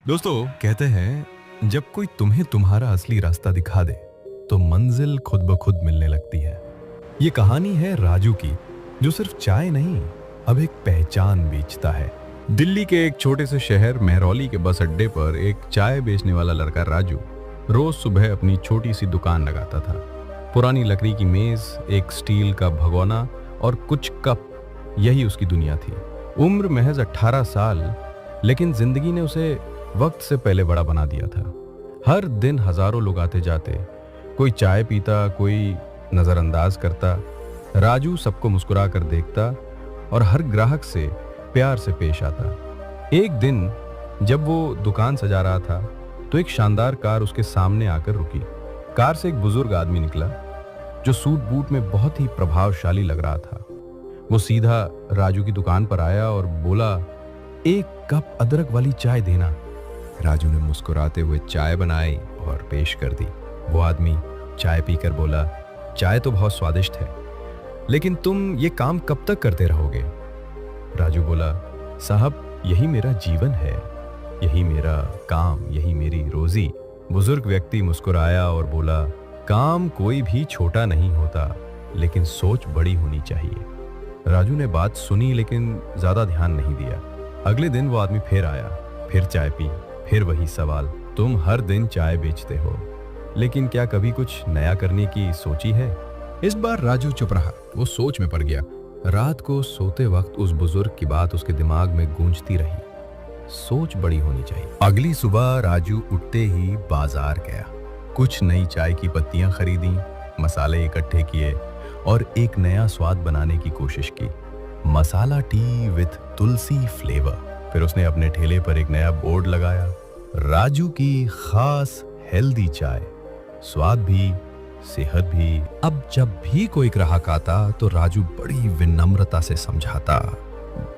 दोस्तों कहते हैं जब कोई तुम्हें तुम्हारा असली रास्ता दिखा दे तो मंजिल खुद ब खुद मिलने लगती है। ये कहानी है राजू की, जो सिर्फ चाय नहीं अब एक पहचान बेचता है। दिल्ली के एक छोटे से शहर महरौली के बस अड्डे पर एक चाय बेचने वाला लड़का राजू रोज सुबह अपनी छोटी सी दुकान लगाता था। पुरानी लकड़ी की मेज, एक स्टील का भगोना और कुछ कप, यही उसकी दुनिया थी। उम्र महज 18 साल, लेकिन जिंदगी ने उसे वक्त से पहले बड़ा बना दिया था। हर दिन हजारों लोग आते जाते, कोई चाय पीता, कोई नजरअंदाज करता। राजू सबको मुस्कुरा कर देखता और हर ग्राहक से प्यार से पेश आता। एक दिन जब वो दुकान सजा रहा था तो एक शानदार कार उसके सामने आकर रुकी। कार से एक बुजुर्ग आदमी निकला जो सूट बूट में बहुत ही प्रभावशाली लग रहा था। वो सीधा राजू की दुकान पर आया और बोला, एक कप अदरक वाली चाय देना। राजू ने मुस्कुराते हुए चाय बनाई और पेश कर दी। वो आदमी चाय पीकर बोला, चाय तो बहुत स्वादिष्ट है, लेकिन तुम ये काम कब तक करते रहोगे? राजू बोला, साहब यही मेरा जीवन है, यही मेरा काम, यही मेरी रोजी। बुजुर्ग व्यक्ति मुस्कुराया और बोला, काम कोई भी छोटा नहीं होता, लेकिन सोच बड़ी होनी चाहिए। राजू ने बात सुनी लेकिन ज्यादा ध्यान नहीं दिया। अगले दिन वो आदमी फिर आया, फिर चाय पी, फिर वही सवाल, तुम हर दिन चाय बेचते हो, लेकिन क्या कभी कुछ नया करने की सोची है? इस बार राजू चुप रहा। वो सोच में पड़ गया। रात को सोते वक्त उस बुजुर्ग की बात उसके दिमाग में गूंजती रही, सोच बड़ी होनी चाहिए। अगली सुबह राजू उठते ही बाजार गया। कुछ नई चाय की पत्तियां खरीदी, मसाले इकट्ठे किए और एक नया स्वाद बनाने की कोशिश की। मसाला टी विथ तुलसी फ्लेवर। फिर उसने अपने ठेले पर एक नया बोर्ड लगाया, राजू की खास हेल्दी चाय, स्वाद भी, सेहत भी। अब जब भी कोई ग्राहक आता तो राजू बड़ी विनम्रता से समझाता,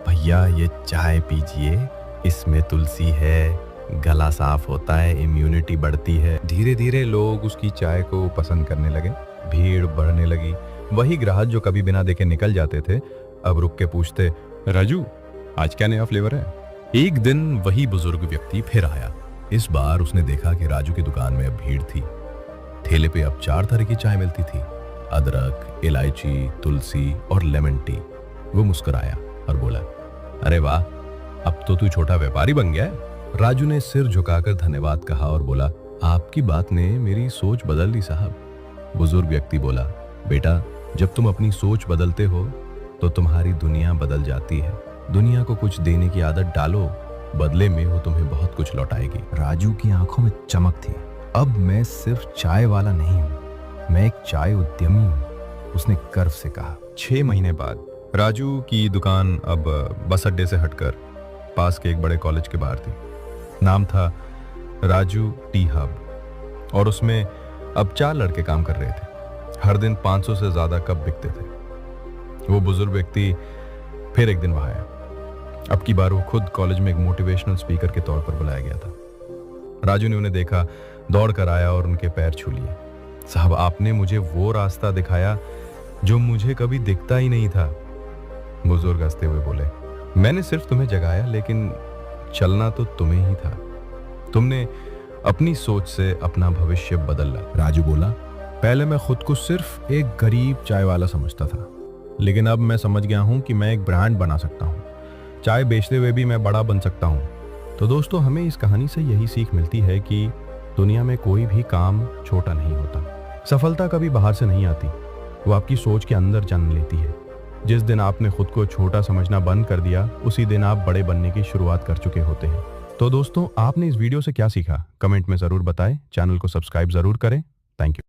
भैया ये चाय पीजिए, इसमें तुलसी है, गला साफ होता है, इम्यूनिटी बढ़ती है। धीरे धीरे लोग उसकी चाय को पसंद करने लगे, भीड़ बढ़ने लगी। वही ग्राहक जो कभी बिना देखे निकल जाते थे अब रुक के पूछते, राजू आज क्या नया फ्लेवर है? एक दिन वही बुजुर्ग व्यक्ति फिर आया। इस बार उसने देखा कि राजू की दुकान में अब भीड़ थी। ठेले पे अब 4 तरह की चाय मिलती थी, अदरक, इलायची, तुलसी और लेमन टी। वो मुस्कुराया और बोला, अरे वाह, अब तो तू छोटा व्यापारी बन गया है। राजू ने सिर झुकाकर धन्यवाद कहा और बोला, आपकी बात ने मेरी सोच बदल दी साहब। बुजुर्ग व्यक्ति बोला, बेटा जब तुम अपनी सोच बदलते हो तो तुम्हारी दुनिया बदल जाती है। दुनिया को कुछ देने की आदत डालो, बदले में वो तुम्हें बहुत कुछ लौटाएगी। राजू की आंखों में चमक थी। अब मैं सिर्फ चाय वाला नहीं हूँ, मैं एक चाय उद्यमी हूँ, उसने गर्व से कहा। 6 महीने बाद राजू की दुकान अब बस अड्डे से हटकर पास के एक बड़े कॉलेज के बाहर थी। नाम था राजू टी हब और उसमें अब 4 लड़के काम कर रहे थे। हर दिन 500 से ज्यादा कप बिकते थे। वो बुजुर्ग व्यक्ति फिर एक दिन वहां आया। अब की बार वो खुद कॉलेज में एक मोटिवेशनल स्पीकर के तौर पर बुलाया गया था। राजू ने उन्हें देखा, दौड़ कर आया और उनके पैर छू लिए। साहब आपने मुझे वो रास्ता दिखाया जो मुझे कभी दिखता ही नहीं था। बुजुर्ग हंसते हुए बोले, मैंने सिर्फ तुम्हें जगाया, लेकिन चलना तो तुम्हें ही था। तुमने अपनी सोच से अपना भविष्य बदला। राजू बोला, पहले मैं खुद को सिर्फ एक गरीब चाय वाला समझता था, लेकिन अब मैं समझ गया हूं कि मैं एक ब्रांड बना सकता हूं। चाय बेचते हुए भी मैं बड़ा बन सकता हूं। तो दोस्तों हमें इस कहानी से यही सीख मिलती है कि दुनिया में कोई भी काम छोटा नहीं होता। सफलता कभी बाहर से नहीं आती, वो आपकी सोच के अंदर जन्म लेती है। जिस दिन आपने खुद को छोटा समझना बंद कर दिया, उसी दिन आप बड़े बनने की शुरुआत कर चुके होते हैं। तो दोस्तों आपने इस वीडियो से क्या सीखा, कमेंट में जरूर बताएं। चैनल को सब्सक्राइब जरूर करें। Thank you.